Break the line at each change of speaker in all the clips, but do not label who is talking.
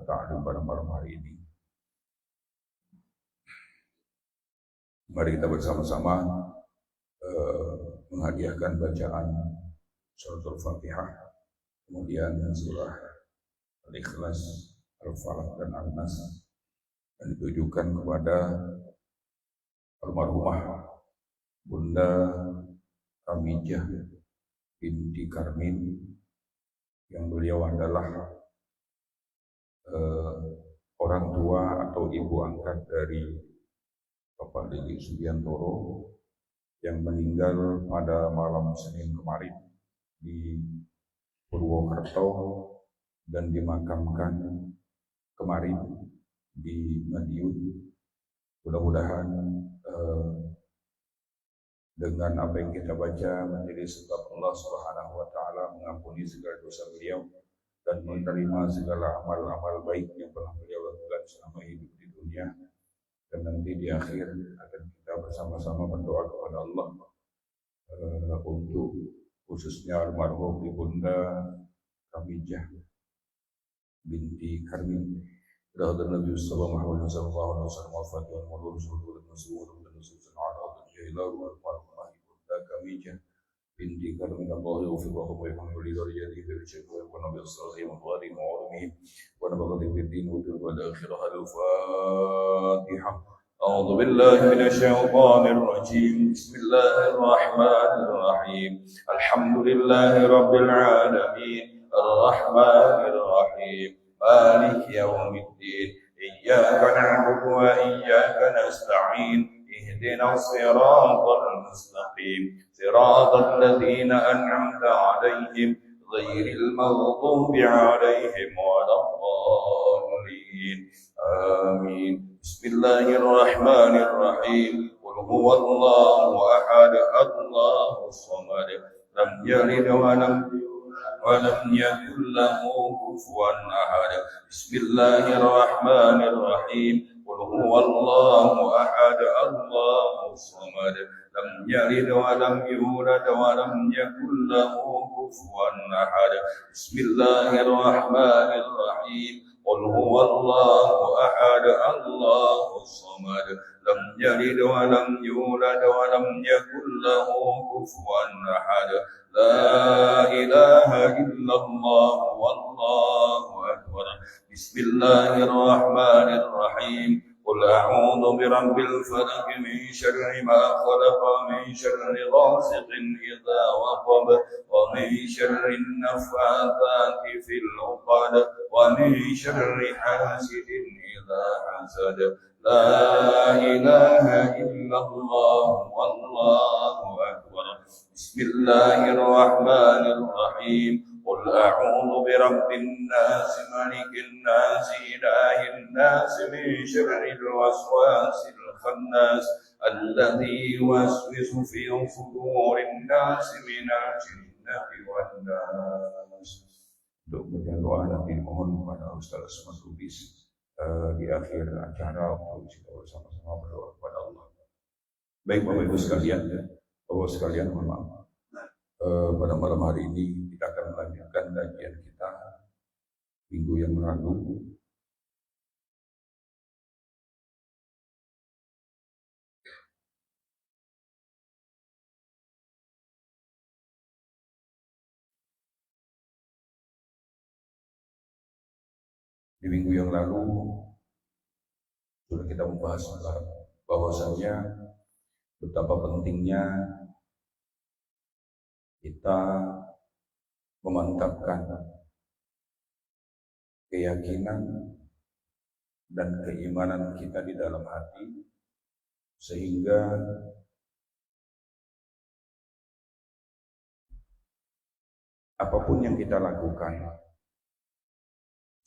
ta'ala pada malam hari ini. Mari kita bersama-sama menghadiahkan bacaan suratul Fatihah, kemudian surah Al-Ikhlas, Al-Falaq dan Al-Nas, dan ditujukan kepada almarhumah Bunda Kamijah binti Karmin, yang beliau adalah orang tua atau ibu angkat dari Bapak Didi Sugiantoro yang meninggal pada malam Senin kemarin di Purwokerto dan dimakamkan kemarin di Madiun. Mudah-mudahan dengan apa yang kita baca menjadi sebab Allah Subhanahu wa taala mengampuni segala dosa beliau dan menerima segala amal-amal baik yang pernah beliau lakukan selama hidup di dunia. Dan nanti di akhir akan kita bersama-sama berdoa kepada Allah untuk khususnya almarhum Ibunda Kamijah binti Karmin. Rahmat Nabi sallallahu alaihi wasallam al-Fatihah wal sallallahu Kamijah binti Karmin, Allah yuwaffiqahum wa yahmil li darajatihi bil syirk wa yakunu bil salih wa qadim wa ulumi wa nabaghi bid din wa bil akhirah al-Fatihah. أعوذ بالله من الشيطان الرجيم. بسم الله الرحمن الرحيم. الحمد لله رب العالمين الرحمن الرحيم مالك يوم الدين إياك نعبد وإياك نستعين اهدنا الصراط المستقيم صراط الذين أنعمت عليهم غير المغضوب عليهم ولا الضالين آمين. بسم الله الرحمن الرحيم. قل هو الله أحد الله الصمد لم يلد ولم يكن له كفوا أحد. بسم الله الرحمن الرحيم. قل هو الله أحد الله الصمد لم يلد ولم يولد ولم يكن له كفوا أحد. بسم الله الرحمن الرحيم. قل هو الله أحد الله الصمد لم يلد ولم يولد ولم يكن له كفوا أحد. لا إله إلا الله والله أكبر. بسم الله الرحمن الرحيم. قل أعوذ برب الفلق من شر ما خلق من شر غاسق إذا وقب ومن شر النفاثات في العقد ومن شر حاسد إذا حسد. لا إله إلا الله والله أكبر. بسم الله الرحمن الرحيم. قل أعوذ برب الناس ملك الناس إله الناس من شر الوسواس الخناس الذي يوسوس في صدور الناس من الجنة والناس. Untuk doa nanti mohon kepada Ustaz Mas Lubis di akhir acara untuk kita bersama-sama berdoa kepada Allah. Baik Bapak Ibu sekalian, Bapak sekalian, mohon maaf. Pada malam hari ini kita akan melanjutkan kajian kita minggu yang lalu. Di minggu yang lalu sudah kita membahas bahwasanya betapa pentingnya kita memantapkan keyakinan dan keimanan kita di dalam hati, sehingga apapun yang kita lakukan,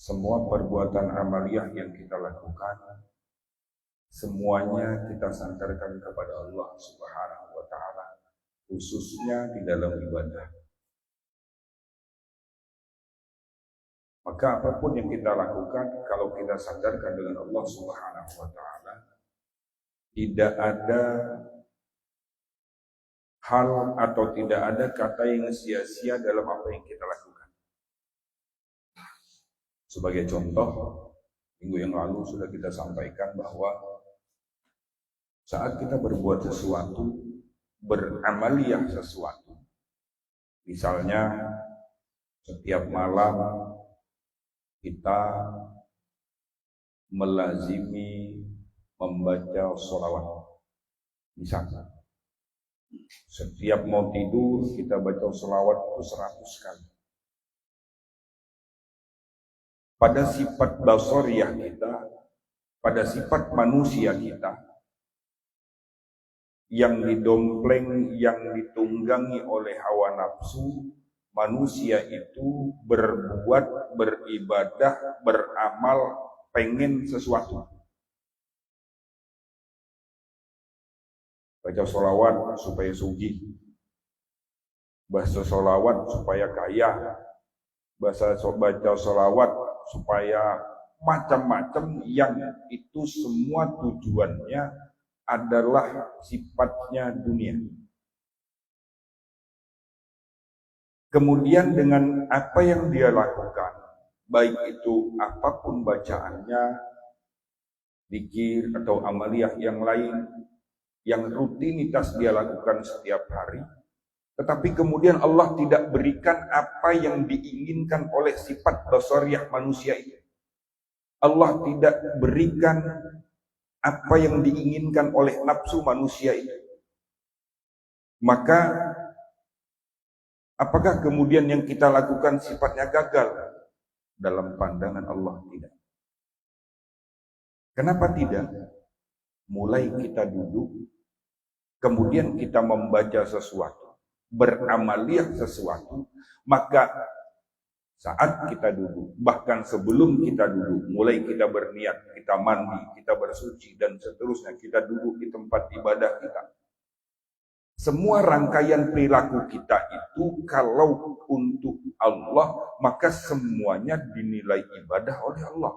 semua perbuatan amaliyah yang kita lakukan, semuanya kita sandarkan kepada Allah Subhanahu wa taala, khususnya di dalam ibadah. Maka apapun yang kita lakukan, kalau kita sandarkan dengan Allah Subhanahu wa taala, tidak ada hal atau tidak ada kata yang sia-sia dalam apa yang kita lakukan. Sebagai contoh, Minggu yang lalu sudah kita sampaikan bahwa saat kita berbuat sesuatu, beramaliyah sesuatu, misalnya setiap malam kita melazimi membaca sholawat. Misalnya setiap mau tidur kita baca sholawat itu 100 kali. Pada sifat basariyah kita, pada sifat manusia kita, yang didompleng, yang ditunggangi oleh hawa nafsu, manusia itu berbuat, beribadah, beramal, pengen sesuatu. Baca sholawat supaya sugih, baca sholawat supaya kaya, baca sholawat supaya macam-macam, yang itu semua tujuannya adalah sifatnya dunia. Kemudian dengan apa yang dia lakukan, baik itu apapun bacaannya, zikir atau amaliyah yang lain, yang rutinitas dia lakukan setiap hari, tetapi kemudian Allah tidak berikan apa yang diinginkan oleh sifat basariyah manusia itu. Allah tidak berikan apa yang diinginkan oleh nafsu manusia itu. Maka apakah kemudian yang kita lakukan sifatnya gagal? Dalam pandangan Allah tidak. Kenapa tidak? Mulai kita duduk, kemudian kita membaca sesuatu, beramaliyah sesuatu, maka saat kita duduk, bahkan sebelum kita duduk, mulai kita berniat, kita mandi, kita bersuci, dan seterusnya, kita duduk di tempat ibadah kita. Semua rangkaian perilaku kita itu kalau untuk Allah, maka semuanya dinilai ibadah oleh Allah.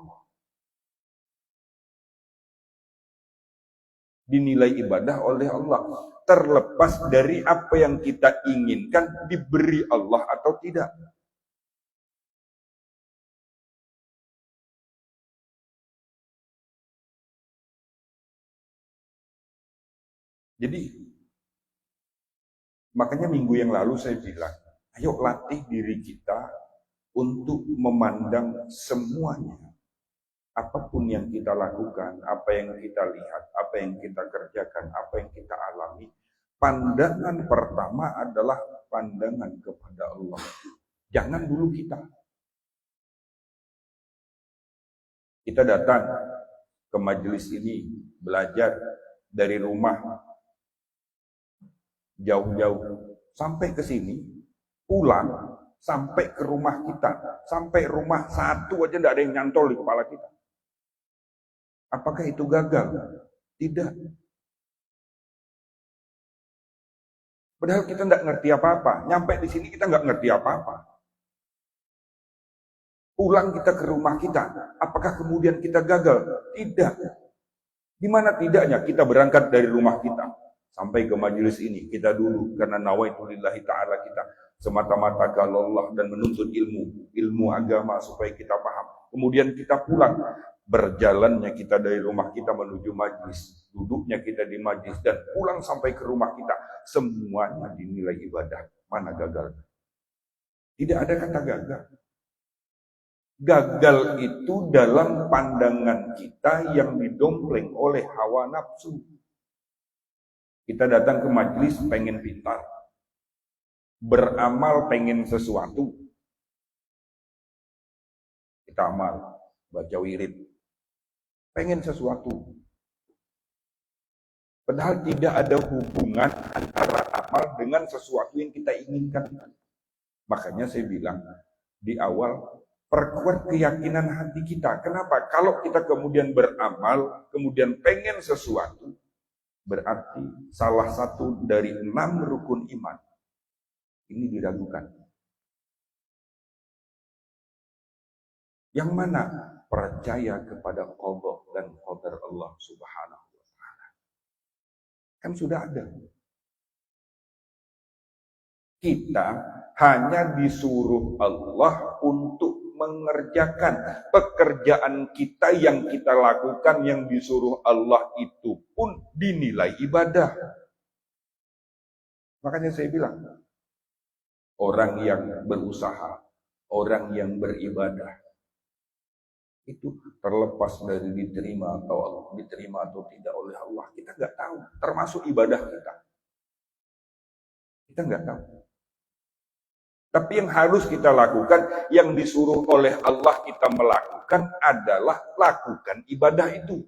Dinilai ibadah oleh Allah. Terlepas dari apa yang kita inginkan diberi Allah atau tidak. Jadi, makanya minggu yang lalu saya bilang, ayo latih diri kita untuk memandang semuanya. Apapun yang kita lakukan, apa yang kita lihat, apa yang kita kerjakan, apa yang kita alami, pandangan pertama adalah pandangan kepada Allah. Jangan dulu kita. Kita datang ke majelis ini, belajar dari rumah, jauh-jauh sampai ke sini, pulang sampai ke rumah kita, sampai rumah satu aja tidak ada yang nyantol di kepala kita. Apakah itu gagal? Tidak. Padahal kita tidak ngerti apa-apa. Nyampe di sini kita nggak ngerti apa-apa. Pulang kita ke rumah kita, apakah kemudian kita gagal? Tidak. Di mana tidaknya kita berangkat dari rumah kita sampai ke majelis ini, kita dulu karena nawaitu lillahi ta'ala, kita semata-mata kalau Allah dan menuntut ilmu agama supaya kita paham. Kemudian kita pulang, berjalannya kita dari rumah kita menuju majelis, duduknya kita di majelis, dan pulang sampai ke rumah kita, semuanya dinilai ibadah. Mana gagal? Tidak ada kata gagal. Gagal itu dalam pandangan kita yang didompleng oleh hawa nafsu. Kita datang ke majelis pengen pintar, beramal pengen sesuatu, kita amal, baca wirid, pengen sesuatu. Padahal tidak ada hubungan antara amal dengan sesuatu yang kita inginkan. Makanya saya bilang di awal, perkuat keyakinan hati kita. Kenapa? Kalau kita kemudian beramal, kemudian pengen sesuatu, berarti salah satu dari 6 rukun iman ini diragukan. Yang mana? Percaya kepada qadha dan qadar Allah Subhanahu wa ta'ala. Kan sudah ada. Kita hanya disuruh Allah untuk
mengerjakan pekerjaan kita yang kita lakukan yang disuruh Allah itu pun dinilai ibadah. Makanya saya bilang, orang yang berusaha, orang yang beribadah, itu terlepas dari diterima atau tidak oleh Allah, kita nggak tahu. Termasuk ibadah kita nggak tahu. Tapi yang harus kita lakukan, yang disuruh oleh Allah kita melakukan adalah lakukan ibadah itu.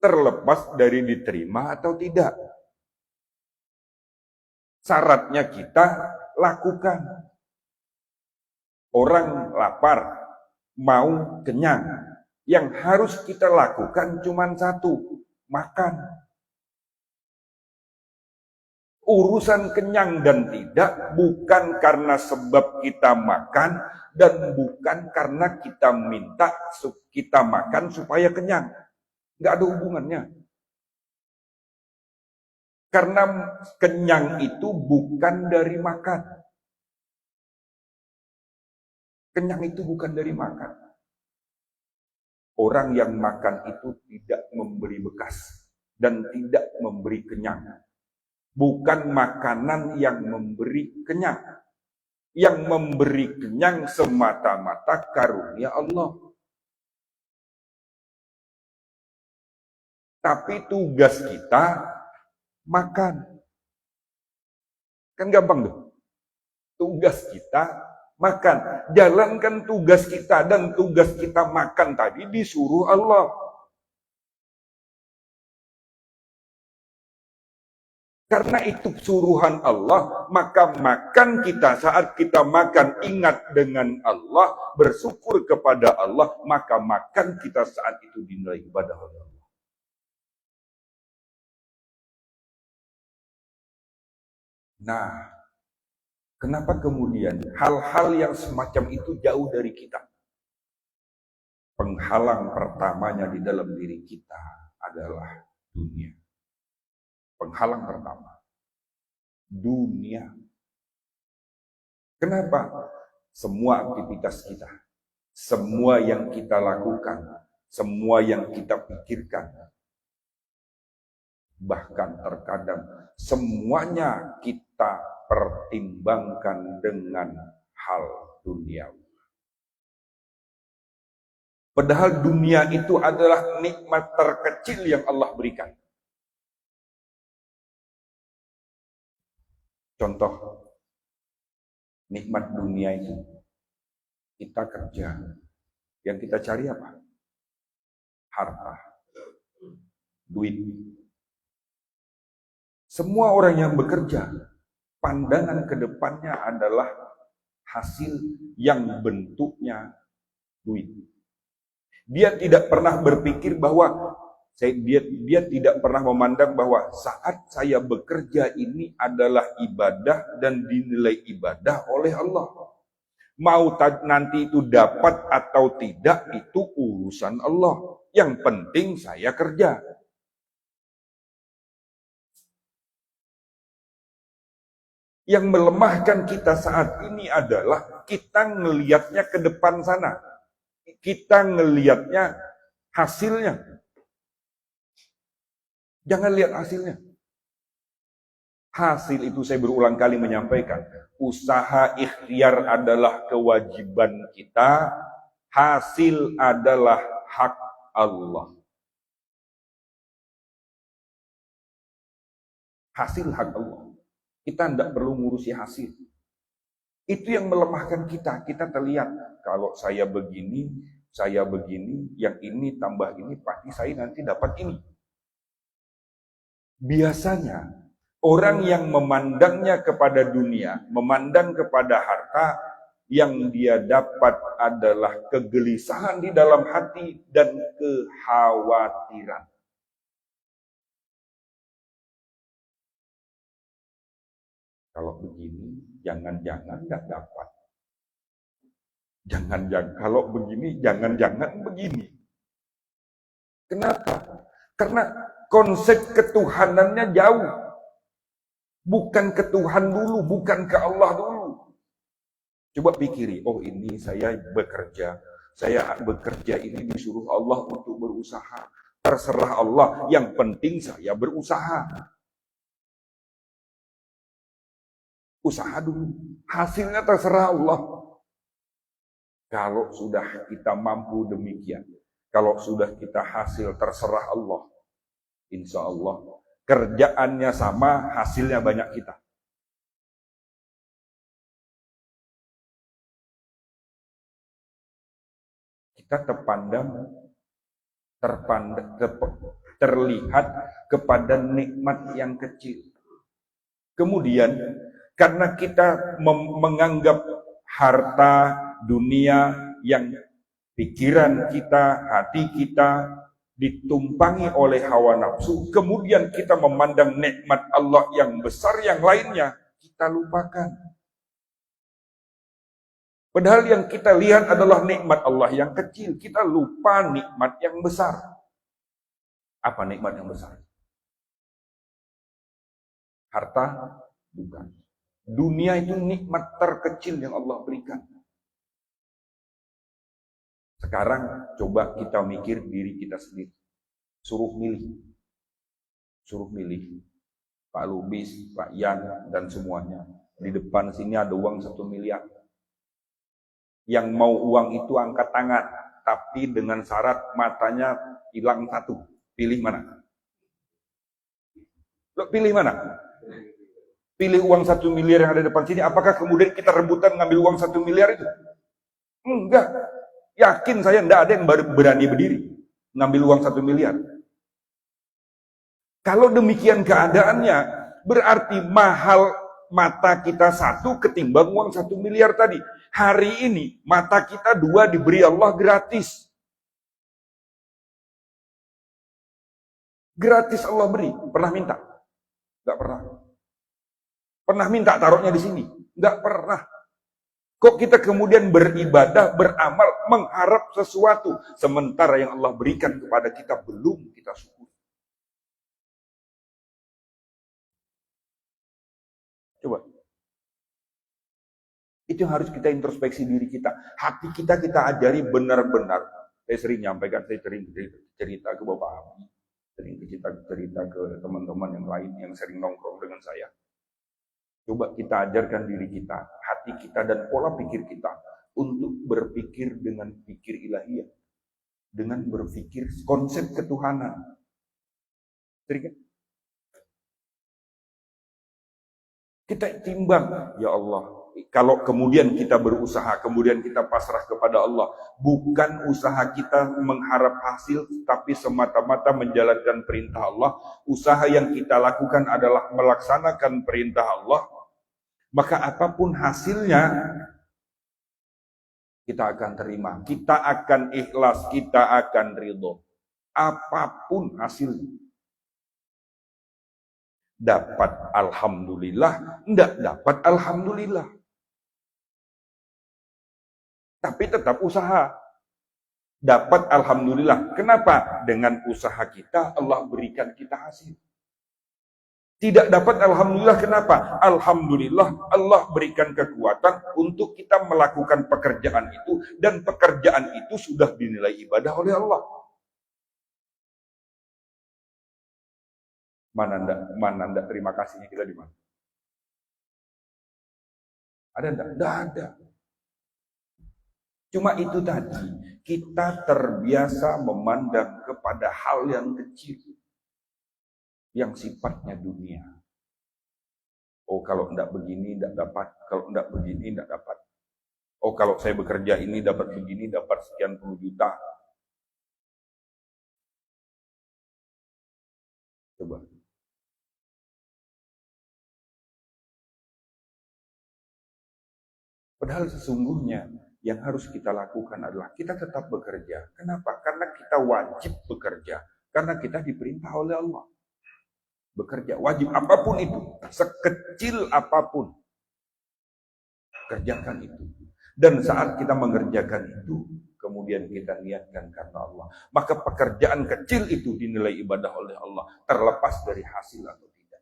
Terlepas dari diterima atau tidak. Syaratnya kita lakukan. Orang lapar, mau kenyang. Yang harus kita lakukan cuma satu, makan. Urusan kenyang dan tidak bukan karena sebab kita makan dan bukan karena kita minta kita makan supaya kenyang. Nggak ada hubungannya. Karena kenyang itu bukan dari makan. Kenyang itu bukan dari makan. Orang yang makan itu tidak memberi bekas dan tidak memberi kenyang. Bukan makanan yang memberi kenyang. Yang memberi kenyang semata-mata karunia Allah. Tapi tugas kita makan. Kan gampang tuh. Tugas kita makan. Jalankan tugas kita, dan tugas kita makan tadi disuruh Allah. Karena itu suruhan Allah, maka makan kita, saat kita makan ingat dengan Allah, bersyukur kepada Allah, maka makan kita saat itu dinilai ibadah oleh Allah. Nah, kenapa kemudian hal-hal yang semacam itu jauh dari kita? Penghalang pertamanya di dalam diri kita adalah dunia. Penghalang pertama, dunia. Kenapa? Semua aktivitas kita, semua yang kita lakukan, semua yang kita pikirkan, bahkan terkadang semuanya kita pertimbangkan dengan hal duniawi. Padahal dunia itu adalah nikmat terkecil yang Allah berikan. Contoh, nikmat dunia itu, kita kerja, yang kita cari apa? Harta, duit. Semua orang yang bekerja, pandangan ke depannya adalah hasil yang bentuknya duit. Dia tidak pernah berpikir bahwa dia tidak pernah memandang bahwa saat saya bekerja ini adalah ibadah dan dinilai ibadah oleh Allah. Mau nanti itu dapat atau tidak, itu urusan Allah. Yang penting saya kerja. Yang melemahkan kita saat ini adalah kita ngelihatnya ke depan sana. Kita ngelihatnya hasilnya. Jangan lihat hasilnya. Hasil itu saya berulang kali menyampaikan. Usaha ikhtiar adalah kewajiban kita. Hasil adalah hak Allah. Hasil hak Allah. Kita tidak perlu ngurusi hasil. Itu yang melemahkan kita. Kita terlihat, kalau saya begini, yang ini tambah ini, pasti saya nanti dapat ini. Biasanya, orang yang memandangnya kepada dunia, memandang kepada harta, yang dia dapat adalah kegelisahan di dalam hati dan kekhawatiran. Kalau begini, jangan-jangan nggak dapat. Kalau begini, jangan-jangan begini. Kenapa? Karena konsep ketuhanannya jauh. Bukan ke Tuhan dulu, bukan ke Allah dulu. Coba pikiri, oh ini saya bekerja ini disuruh Allah untuk berusaha. Terserah Allah, yang penting saya berusaha. Usaha dulu, hasilnya terserah Allah. Kalau sudah kita mampu demikian, kalau sudah kita hasil terserah Allah, insya Allah kerjaannya sama, hasilnya banyak kita. Kita terlihat kepada nikmat yang kecil. Kemudian karena kita menganggap harta dunia yang pikiran kita, hati kita ditumpangi oleh hawa nafsu, kemudian kita memandang nikmat Allah yang besar yang lainnya, kita lupakan. Padahal yang kita lihat adalah nikmat Allah yang kecil. Kita lupa nikmat yang besar. Apa nikmat yang besar? Harta? Bukan. Dunia itu nikmat terkecil yang Allah berikan. Sekarang coba kita mikir diri kita sendiri. Suruh milih. Suruh milih. Pak Lubis, Pak Yan, dan semuanya. Di depan sini ada uang 1 miliar. Yang mau uang itu angkat tangan, tapi dengan syarat matanya hilang 1. Pilih mana? Lo pilih mana? Pilih uang 1 miliar yang ada di depan sini. Apakah kemudian kita rebutan ngambil uang 1 miliar itu? Enggak. Yakin saya enggak ada yang berani berdiri ngambil uang 1 miliar. Kalau demikian keadaannya, berarti mahal mata kita 1 ketimbang uang 1 miliar tadi. Hari ini mata kita 2 diberi Allah gratis. Gratis Allah beri. Pernah minta? Enggak pernah. Pernah minta taruhnya di sini? Enggak pernah. Kok kita kemudian beribadah, beramal, mengharap sesuatu, sementara yang Allah berikan kepada kita belum kita syukuri. Coba. Itu harus kita introspeksi diri kita. Hati kita ajari benar-benar. Saya sering nyampaikan, saya sering cerita ke Bapak Abi, sering cerita ke teman-teman yang lain yang sering nongkrong dengan saya. Coba kita ajarkan diri kita, hati kita dan pola pikir kita untuk berpikir dengan pikir ilahiyah, dengan berpikir konsep ketuhanan. Sering. Kita timbang, ya Allah. Kalau kemudian kita berusaha, kemudian kita pasrah kepada Allah, bukan usaha kita mengharap hasil, tapi semata-mata menjalankan perintah Allah. Usaha yang kita lakukan adalah melaksanakan perintah Allah, maka apapun hasilnya, kita akan terima, kita akan ikhlas, kita akan ridho. Apapun hasilnya. Dapat alhamdulillah, enggak dapat alhamdulillah. Tapi tetap usaha. Dapat alhamdulillah. Kenapa? Dengan usaha kita Allah berikan kita hasil. Tidak dapat alhamdulillah, kenapa? Alhamdulillah Allah berikan kekuatan untuk kita melakukan pekerjaan itu, dan pekerjaan itu sudah dinilai ibadah oleh Allah. Mana ndak terima kasihnya kita di mana? Ada ndak? Ndak ada. Cuma itu tadi, kita terbiasa memandang kepada hal yang kecil, yang sifatnya dunia. Oh, kalau ndak begini ndak dapat, kalau ndak begini ndak dapat. Oh, kalau saya bekerja ini dapat begini, dapat sekian puluh juta. Coba. Padahal sesungguhnya yang harus kita lakukan adalah kita tetap bekerja. Kenapa? Karena kita wajib bekerja. Karena kita diperintah oleh Allah. Bekerja, wajib apapun itu. Sekecil apapun. Kerjakan itu. Dan saat kita mengerjakan itu, kemudian kita niatkan karena Allah. Maka pekerjaan kecil itu dinilai ibadah oleh Allah. Terlepas dari hasil atau tidak.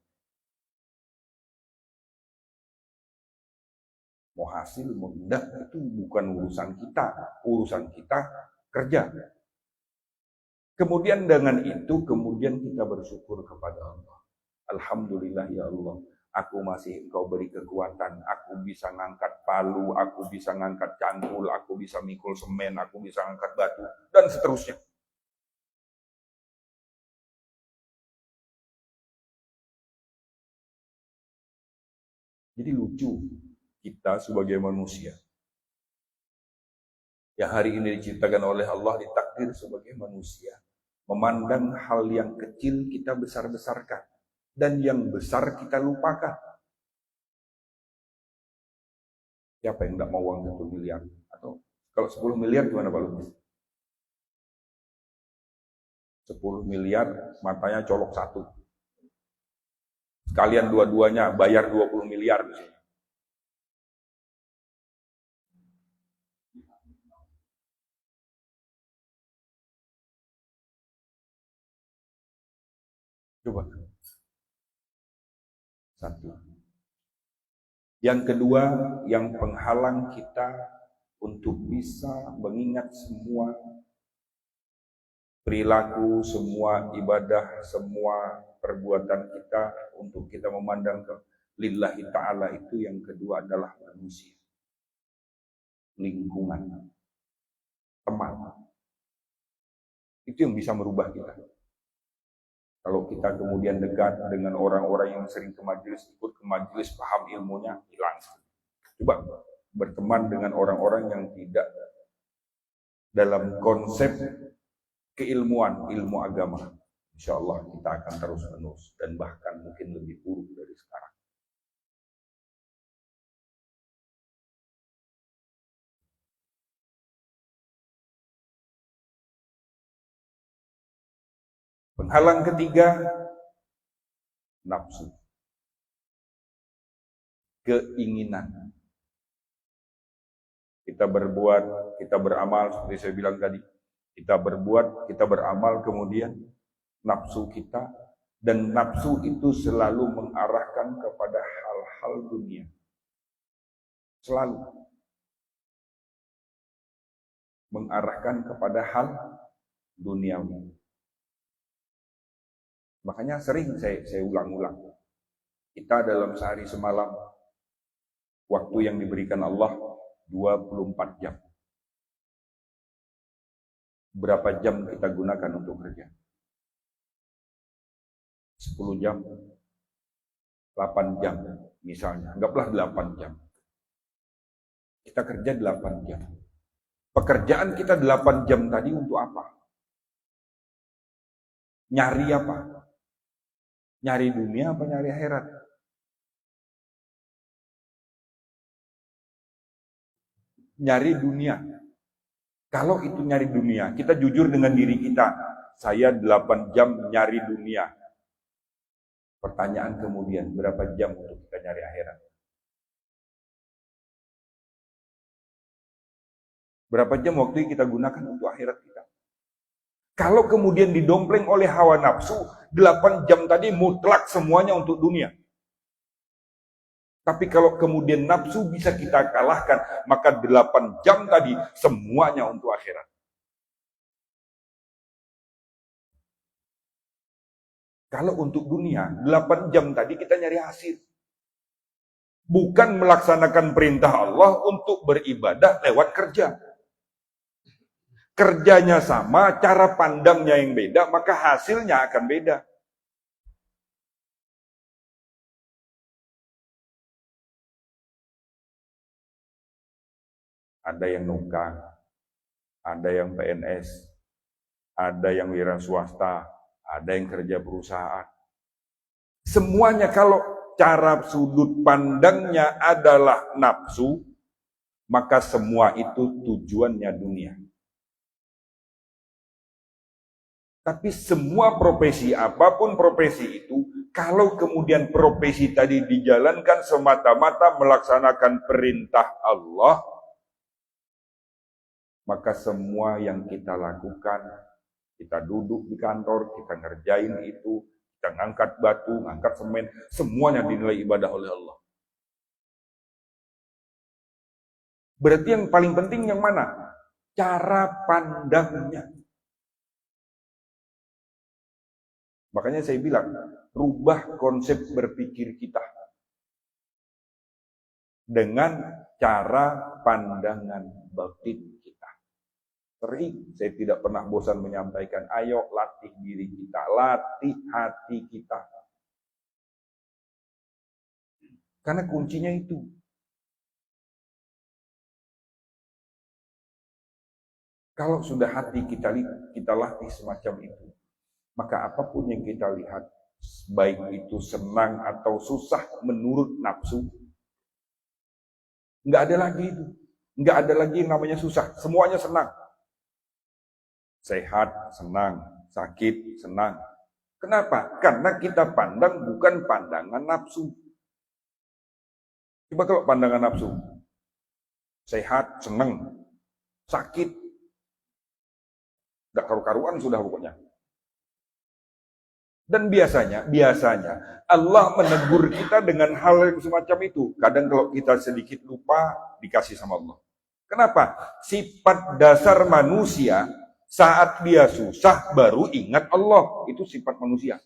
Mau hasil, mau tidak, itu bukan urusan kita. Urusan kita kerja. Kemudian dengan itu, kemudian kita bersyukur kepada Allah. Alhamdulillah ya Allah, aku masih Engkau beri kekuatan, aku bisa ngangkat palu, aku bisa ngangkat cangkul, aku bisa mikul semen, aku bisa ngangkat batu, dan seterusnya. Jadi lucu kita sebagai manusia yang hari ini diciptakan oleh Allah, ditakdir sebagai manusia, memandang hal yang kecil kita besar-besarkan, dan yang besar kita lupakan. Siapa yang tidak mau uang 1 miliar? Atau kalau 10 miliar gimana Pak Lutfi? 10 miliar matanya colok 1. Sekalian dua-duanya bayar 20 miliar misalnya. Coba. 1. Yang kedua, yang penghalang kita untuk bisa mengingat semua perilaku, semua ibadah, semua perbuatan kita untuk kita memandang ke lillahi ta'ala itu, yang kedua adalah manusia. Lingkungan. Teman. Itu yang bisa merubah kita. Kalau kita kemudian dekat dengan orang-orang yang sering ke majelis, ikut ke majelis, paham ilmunya, hilang. Coba berteman dengan orang-orang yang tidak dalam konsep keilmuan, ilmu agama. Insya Allah kita akan terus menerus dan bahkan mungkin lebih buruk dari sekarang. Penghalang ketiga, nafsu. Keinginan. Kita berbuat, kita beramal, seperti saya bilang tadi. Kita berbuat, kita beramal, kemudian nafsu kita. Dan nafsu itu selalu mengarahkan kepada hal-hal dunia. Selalu. Mengarahkan kepada hal duniawi. Makanya sering saya ulang-ulang. Kita dalam sehari semalam, waktu yang diberikan Allah 24 jam. Berapa jam kita gunakan untuk kerja? 10 jam, 8 jam misalnya. Anggaplah 8 jam. Kita kerja 8 jam. Pekerjaan kita 8 jam tadi untuk apa? Nyari apa? Nyari dunia apa nyari akhirat? Nyari dunia. Kalau itu nyari dunia, kita jujur dengan diri kita. Saya 8 jam nyari dunia. Pertanyaan kemudian, berapa jam untuk kita nyari akhirat? Berapa jam waktu yang kita gunakan untuk akhirat kita? Kalau kemudian didompleng oleh hawa nafsu, 8 jam tadi mutlak semuanya untuk dunia. Tapi kalau kemudian nafsu bisa kita kalahkan, maka 8 jam tadi semuanya untuk akhirat. Kalau untuk dunia, 8 jam tadi kita nyari hasil. Bukan melaksanakan perintah Allah untuk beribadah lewat kerja. Kerjanya sama, cara pandangnya yang beda, maka hasilnya akan beda. Ada yang nungkang, ada yang PNS, ada yang wira swasta, ada yang kerja perusahaan. Semuanya kalau cara sudut pandangnya adalah nafsu, maka semua itu tujuannya dunia. Tapi semua profesi, apapun profesi itu, kalau kemudian profesi tadi dijalankan semata-mata melaksanakan perintah Allah, maka semua yang kita lakukan, kita duduk di kantor, kita ngerjain itu, kita ngangkat batu, ngangkat semen, semuanya dinilai ibadah oleh Allah. Berarti yang paling penting yang mana? Cara pandangnya. Makanya saya bilang, rubah konsep berpikir kita dengan cara pandangan batin kita. Sering saya tidak pernah bosan menyampaikan, ayo latih diri kita, latih hati kita. Karena kuncinya itu. Kalau sudah hati kita latih semacam itu, maka apapun yang kita lihat, baik itu senang atau susah menurut nafsu, nggak ada lagi itu. Nggak ada lagi yang namanya susah. Semuanya senang. Sehat, senang. Sakit, senang. Kenapa? Karena kita pandang bukan pandangan nafsu. Coba kalau pandangan nafsu. Sehat, senang. Sakit. Nggak karu-karuan sudah pokoknya. Dan biasanya Allah menegur kita dengan hal yang semacam itu. Kadang kalau kita sedikit lupa, dikasih sama Allah. Kenapa? Sifat dasar manusia, saat dia susah baru ingat Allah. Itu sifat manusia.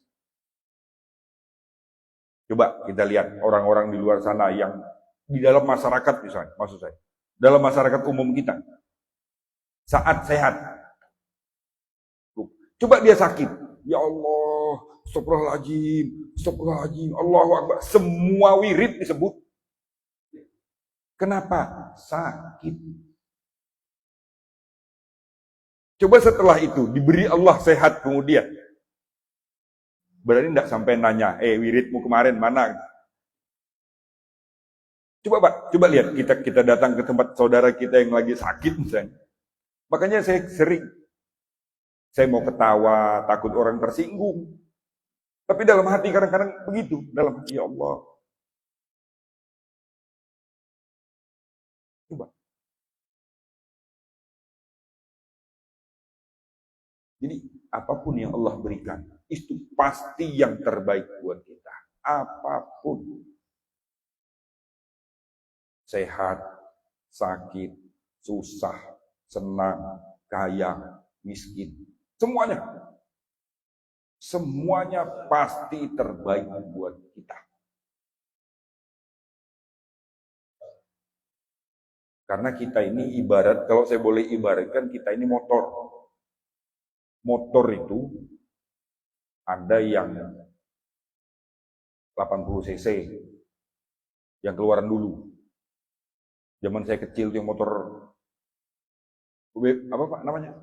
Coba kita lihat orang-orang di luar sana yang di dalam masyarakat misalnya, maksud saya. Dalam masyarakat umum kita. Saat sehat. Coba dia sakit. Ya Allah, astagfirullahaladzim, Allahu Akbar. Semua wirid disebut. Kenapa? Sakit. Coba setelah itu diberi Allah sehat kemudian. Berarti tidak sampai nanya, wiridmu kemarin mana? Coba Pak, coba lihat kita datang ke tempat saudara kita yang lagi sakit misalnya. Makanya saya mau ketawa, takut orang tersinggung. Tapi dalam hati kadang-kadang begitu. Dalam hati, ya Allah. Coba. Jadi, apapun yang Allah berikan, itu pasti yang terbaik buat kita. Apapun. Sehat, sakit, susah, senang, kaya, miskin. Semuanya pasti terbaik buat kita. Karena kita ini ibarat, kalau saya boleh ibaratkan, kita ini motor. Motor itu ada yang 80 cc, yang keluaran dulu. Zaman saya kecil tuh yang motor, apa Pak namanya?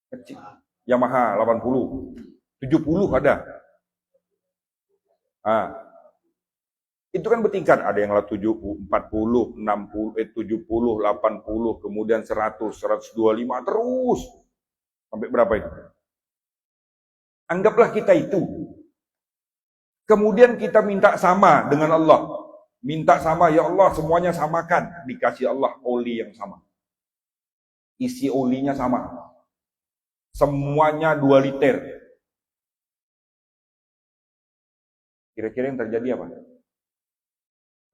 Kecil. Yamaha 80, 70 ada. Itu kan bertingkat, ada yang 70, 40, 60, 70, 80, kemudian 100, 125 terus. Sampai berapa itu? Anggaplah kita itu. Kemudian kita minta sama dengan Allah. Minta sama, ya Allah semuanya samakan. Dikasih Allah oli yang sama. Isi olinya sama. Semuanya 2 liter. Kira-kira yang terjadi apa?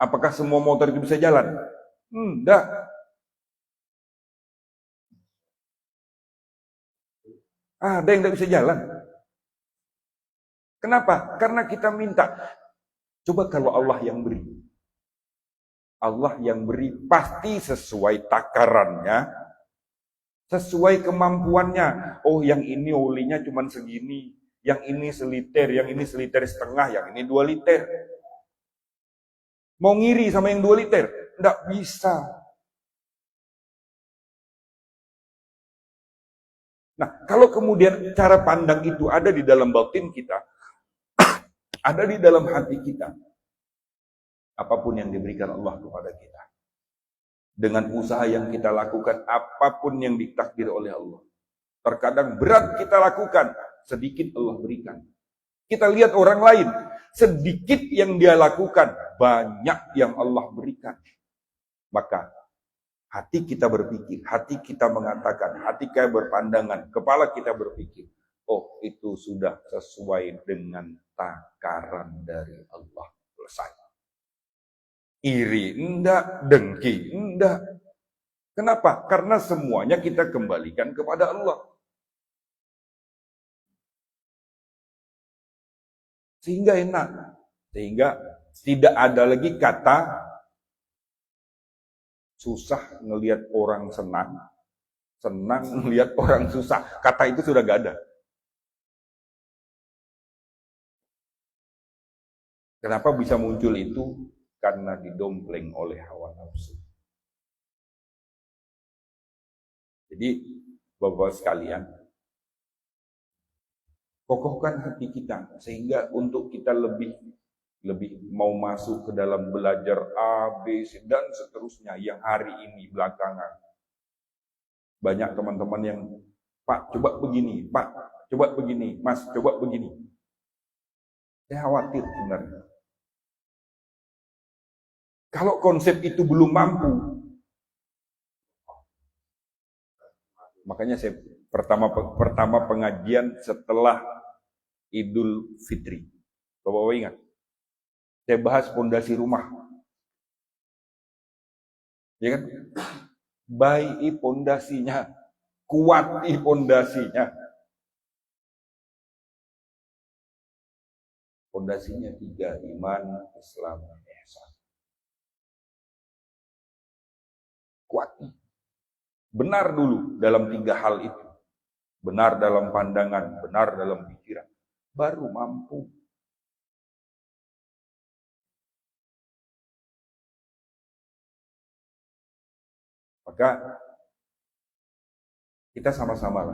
Apakah semua motor itu bisa jalan? Enggak. Ada yang tidak bisa jalan. Kenapa? Karena kita minta. Coba kalau Allah yang beri. Allah yang beri pasti sesuai takarannya, sesuai kemampuannya. Oh, yang ini olinya cuma segini, yang ini seliter, yang ini seliter setengah, yang ini 2 liter. Mau ngiri sama yang 2 liter? Enggak bisa. Nah, kalau kemudian cara pandang itu ada di dalam batin kita, ada di dalam hati kita, apapun yang diberikan Allah kepada kita, dengan usaha yang kita lakukan, apapun yang ditakdir oleh Allah, terkadang berat kita lakukan, sedikit Allah berikan. Kita lihat orang lain, sedikit yang dia lakukan, banyak yang Allah berikan. Maka hati kita berpikir, hati kita mengatakan, hati kita berpandangan, kepala kita berpikir, oh itu sudah sesuai dengan takaran dari Allah. Selesai. Iri enggak, dengki enggak. Kenapa? Karena semuanya kita kembalikan kepada Allah. Sehingga enak. Sehingga tidak ada lagi kata susah ngelihat orang senang, senang ngelihat orang susah. Kata itu sudah gak ada. Kenapa bisa muncul itu? Karena didompleng oleh hawa nafsu. Jadi, Bapak sekalian, kokohkan hati kita sehingga untuk kita lebih mau masuk ke dalam belajar A, B, C dan seterusnya yang hari ini belakangan. Banyak teman-teman yang, Pak, coba begini, Pak, coba begini, Mas, coba begini. Saya khawatir sebenarnya. Kalau konsep itu belum mampu, makanya saya pertama pengajian setelah Idul Fitri. Bapak-bapak ingat? Saya bahas fondasi rumah. Ya kan? Baiki fondasinya, kuati fondasinya. Fondasinya 3, iman, Islam, ihsan. Kuati. Benar dulu dalam 3 hal itu. Benar dalam pandangan, benar dalam pikiran. Baru mampu. Maka kita sama-sama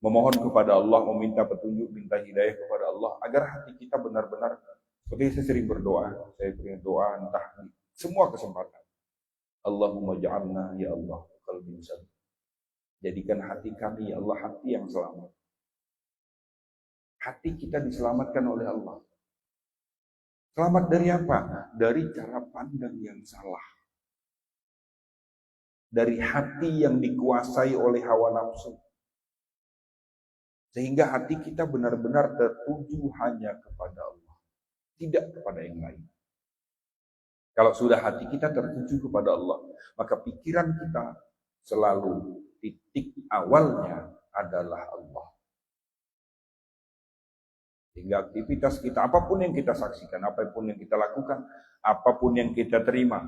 memohon kepada Allah, meminta petunjuk, minta hidayah kepada Allah agar hati kita benar-benar seperti saya sering berdoa, saya berdoa entah di semua kesempatan. Allahumma ja'alna ya Allah qalbin salim. Jadikan hati kami ya Allah hati yang selamat. Hati kita diselamatkan oleh Allah. Selamat dari apa? Dari cara pandang yang salah. Dari hati yang dikuasai oleh hawa nafsu. Sehingga hati kita benar-benar tertuju hanya kepada Allah. Tidak kepada yang lain. Kalau sudah hati kita tertuju kepada Allah, maka pikiran kita selalu titik awalnya adalah Allah. Sehingga aktivitas kita, apapun yang kita saksikan, apapun yang kita lakukan, apapun yang kita terima,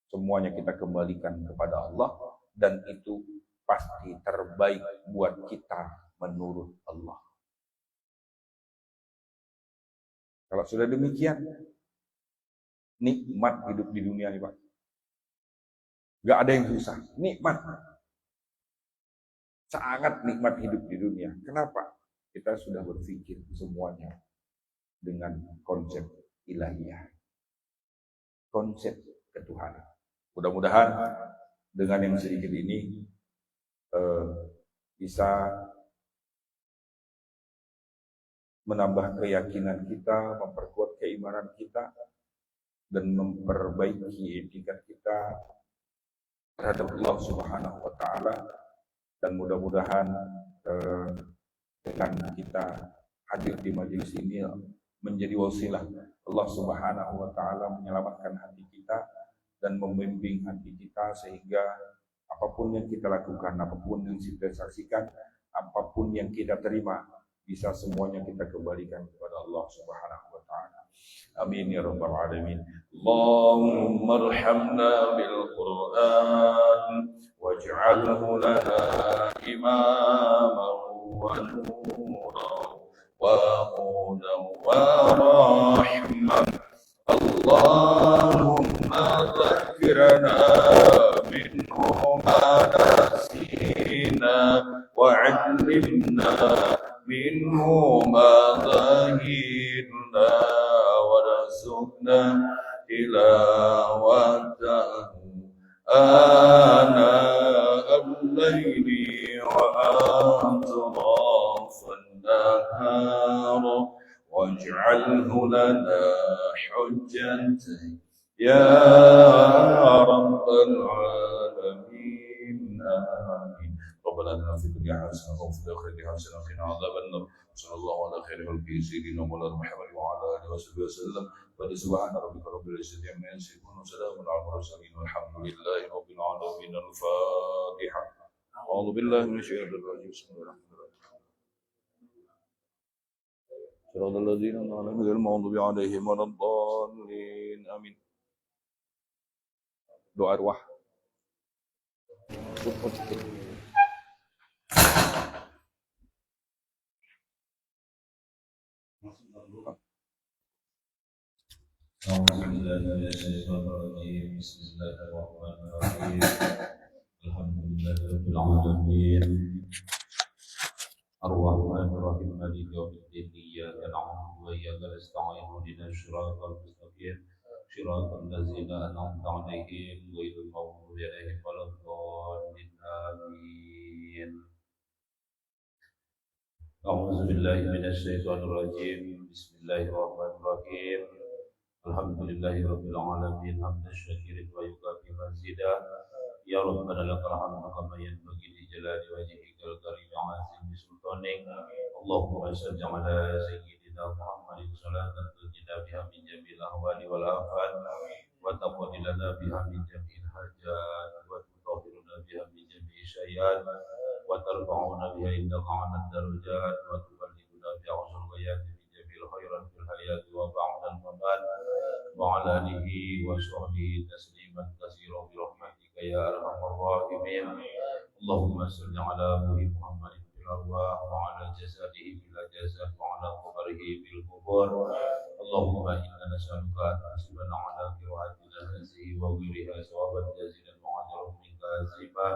semuanya kita kembalikan kepada Allah, dan itu pasti terbaik buat kita menurut Allah. Kalau sudah demikian, nikmat hidup di dunia ini, Pak. Gak ada yang susah, nikmat. Sangat nikmat hidup di dunia. Kenapa? Kita sudah berpikir semuanya dengan konsep ilahiyah. Konsep ketuhanan. Mudah-mudahan dengan yang sedikit ini bisa menambah keyakinan kita, memperkuat keimanan kita, dan memperbaiki etika kita terhadap Allah Subhanahu wa Ta'ala. Dan mudah-mudahan dengan kita hadir di majelis ini menjadi wasilah Allah Subhanahu wa Ta'ala menyelamatkan hati kita dan membimbing hati kita sehingga apapun yang kita lakukan, apapun yang kita saksikan, apapun yang kita terima, bisa semuanya kita kembalikan kepada Allah Subhanahu wa Ta'ala. Amin ya rabbal alamin. Allahumma arhamna bil Qur'an waj'alhu lana imaman wa nuran wa hudan wa rahmah. Allahumma dhakkirna minhu ma nasina wa 'allimna minhu ma dhahirna wa razukna tilawatahu ana al-layli wa atrafan nahar waj'alhu lana hujjatan ya rabbal alamin. Amin. ربنا آتنا في الدنيا حسنة وفي الآخرة حسنة وقنا عذاب النار. صلى الله على خير خلقه سيدنا مولانا محمد وعلى آله وصحبه وسلم. سبحان ربك رب العزة عما يصفون وسلام على المرسلين والحمد لله رب العالمين.
من الفاتحة. أعوذ بالله من الشيطان الرجيم. بسم الله الرحمن الرحيم. صراط الذين أنعمت عليهم غير المغضوب عليهم ولا الضالين. آمين. Doa arwah.
أعوذ بالله من الشيطان الرجيم. بسم الله الرحمن الرحيم. الحمد لله رب العالمين الرحمن الرحيم مالك يوم الدين إياك نعبد وإياك نستعين اهدنا الصراط المستقيم صراط الذين أنعمت عليهم غير المغضوب عليهم ولا الضالين. آمين. أعوذ بالله من الشيطان الرجيم. بسم الله الرحمن الرحيم. الحمد لله رب العالمين حمدا شاكرا ويكافئ مزيدا. يا ربنا لك الحمد كما ينبغي لجلال وجهك الكريم وعظيم سلطانك. اللهم صل على سيدنا محمد صلاة تنجينا بها من جميع الأهوال والآفات وتقضي لنا بها من جميع الحاجات وتطهرنا بها من جميع الشيئات وترفعنا بها عندك على الدرجات وتبلغنا بها أقصى الغايات من جميع الخيرات في الحياة وبعد الممات وعلى آله وصحبه تسليما كثيرا برحمتك يا أرحم الراحمين. اللهم صل على محمد في الأرواح وعلى جسده في الأجساد وعلى قبره في القبور. اللهم إنا نسألك أن تحسبنا على قراءتنا هذه وغيرها ثوابا جزيلا وأجرا منك عظيما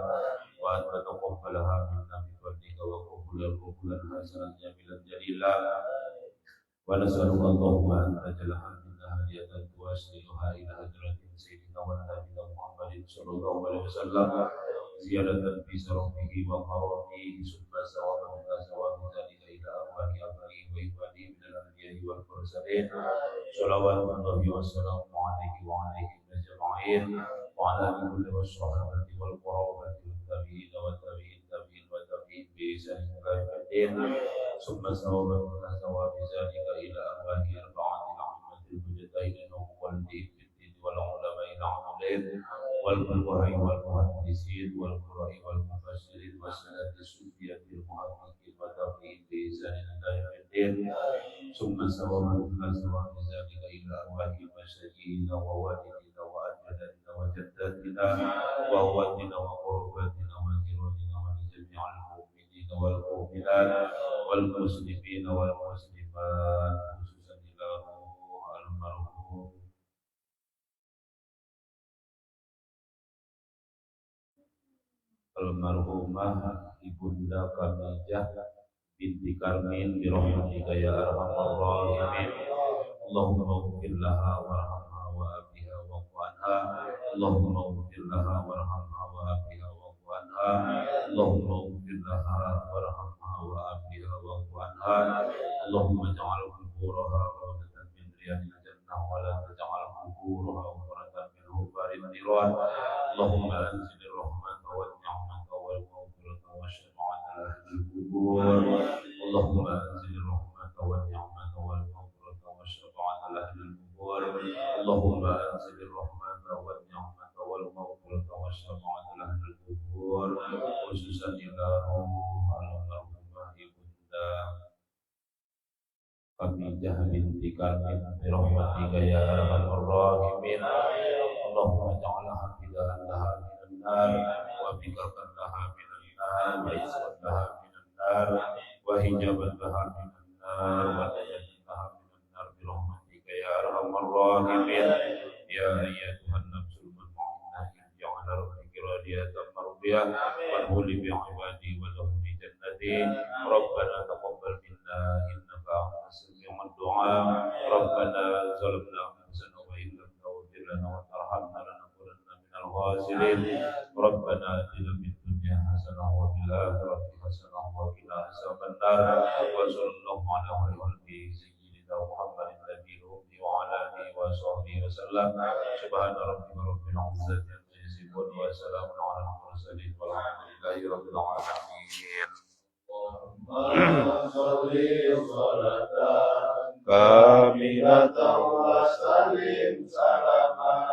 وأن تتقبلها منا بفضلك وقبولا حسنا جميلا جليلا. ونسألك اللهم أن تجعلها منا هدية توصلها إلى حضرة سيدنا ونبينا محمد صلى الله عليه وسلم زيادة في شرفه وكرامه ثم ثوابا من ثواب ذلك إلى أرواح آبائه وإخوانه من الأنبياء والمرسلين صلوات الله وسلامه عليه وعليهم أجمعين وعلى كل والصحابة والقرابة والتابعين والتابعين بإحسان إلى يوم الدين. ثم ثوابا من ثواب ذلك إلى أرواح أربعة الأئمة المجتهدين ومقلدين في الدين والعلماء العاملين والفقهاء والمحدثين والقراء والمفسرين والسلف الصوفية المحققين والتابعين بإحسان إلى يوم الدين. ثم ثوابا من ثواب ذلك إلى أرواح المشايخين ووالدينا وأجدادنا وجداتنا وأخواتنا وقرباتنا وجيراننا ولجميع المؤمنين والمؤمنات والمسلمين والمسلمات خصوصا إلى روح المرحومة Ibunda Khadijah binti Karmin birahmatika ya arhamar rahimin. Allahumma ighfir laha warhamha wa abiha wa anha. Allahumma ighfir laha warhamha wa abiha wa anha. Allahumma ighfir laha warhamha wa abiha wa anha. Allahumma ij'al quburaha rawdatan min riyadil jannah wa la taj'al quburaha ghuratan min hufarin niran. Allahumma anzil rahmata wa ni'mata wal maghfirata wa syafa'ata ahlil qubur. Allahumma anzil rahmata wa ni'mata wal maghfirata wa syafa'ata ahlil qubur. Allahumma anzil rahmata wa ni'mata wal maghfirata wa syafa'ata ahlil qubur. Khususan ila al-marhumah Ibunda Khadijah binti Karmin birahmatika ya arhamar rahimin. Allahumma ja'alha fidahan laha minan nar wa bikatan laha minan nar wa iswan laha minan nar wa hijaban laha minan nar wa najatan laha minan nar birahmatika ya arhamar rahimin. Ya ayyatuhan nafsul mutmainnah ja'ala rabbika radiyatan mardiyah wa huli bi'ibadi wa lahuli jannati. Rabbana taqabbal minna innaka antas sami'ud du'a. Rabbana zalamna anfusana wa in lam taghfir lana wa tarhamna lanakunanna minal khasirin. Rabbana atina fid dunya hasanah wa fil akhirati hasanah wa qina adzaban nar. Wa sallallahu ala khairi sayyidina Muhammadin nabiyil ummi wa ala alihi wa sahbihi wa sallam. Subhana rabbika rabbil izzati amma yasifun wa salamun ala al mursalin walhamdulillahi rabbil alamin.
Kamilatan wa salim salaman.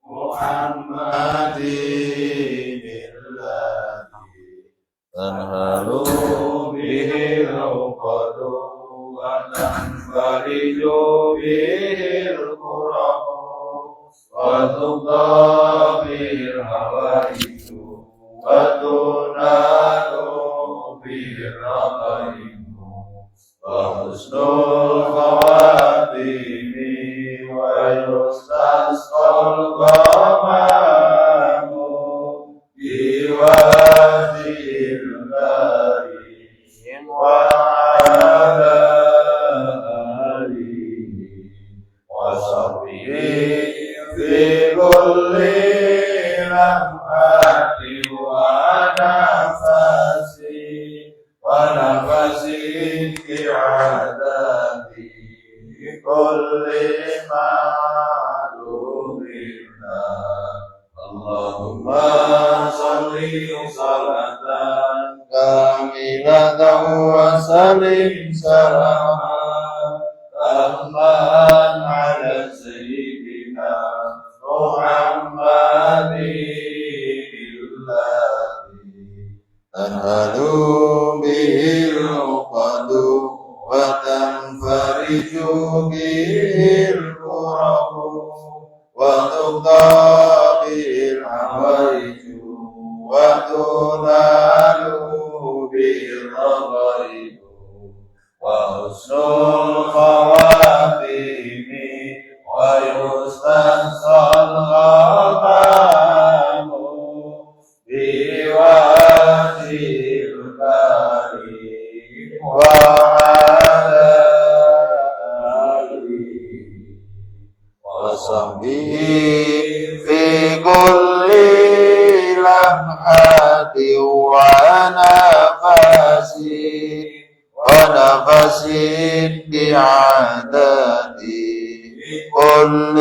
محمد الذي تنهل به العقد وتنفرج به الكرب وتقضى به الحوائج وتنال به الرغائب وحسن الخواتيم ويستسقى الغمام بوجه الكريم وعلى آله وصحبه في كل لمحة ونفس بعدد كل معلوم اللهم صل صلاة كاملة وسلم سلاما تاما على سيدنا محمد الذي تنهل به العقد وتنفرج به الكرب وتقضى به الحوائج وتنال به الرغائب وحسن الخواتيم ويستسقى الغمام بوجه الكريم وعلى آله وصحبه في كل لمحة ونفس بعدد كل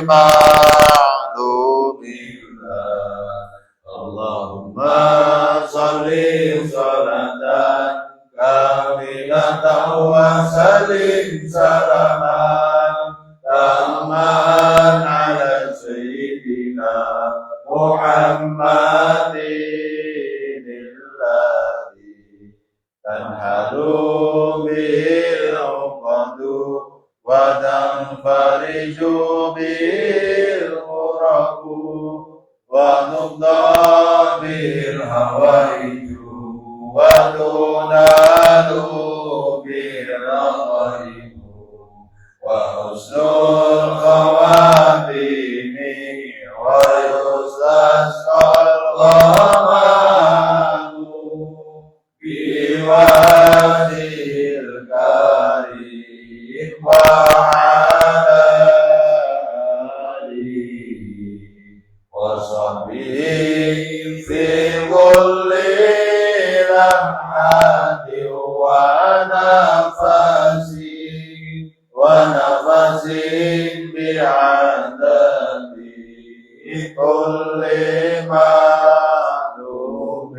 معلوم اللهم صل صلاة كاملة وسلم سلاما تاما على سيدنا محمد الذي تنهل به العقد وتنفرج به الكرب وتقضى به الحوائج وتنال به الرغائب وحسن الخواتيم ويستسقى الغمام بوجه الكريم وعلى آله وصحبه في كل لمحة ونفس بعدد كل معلوم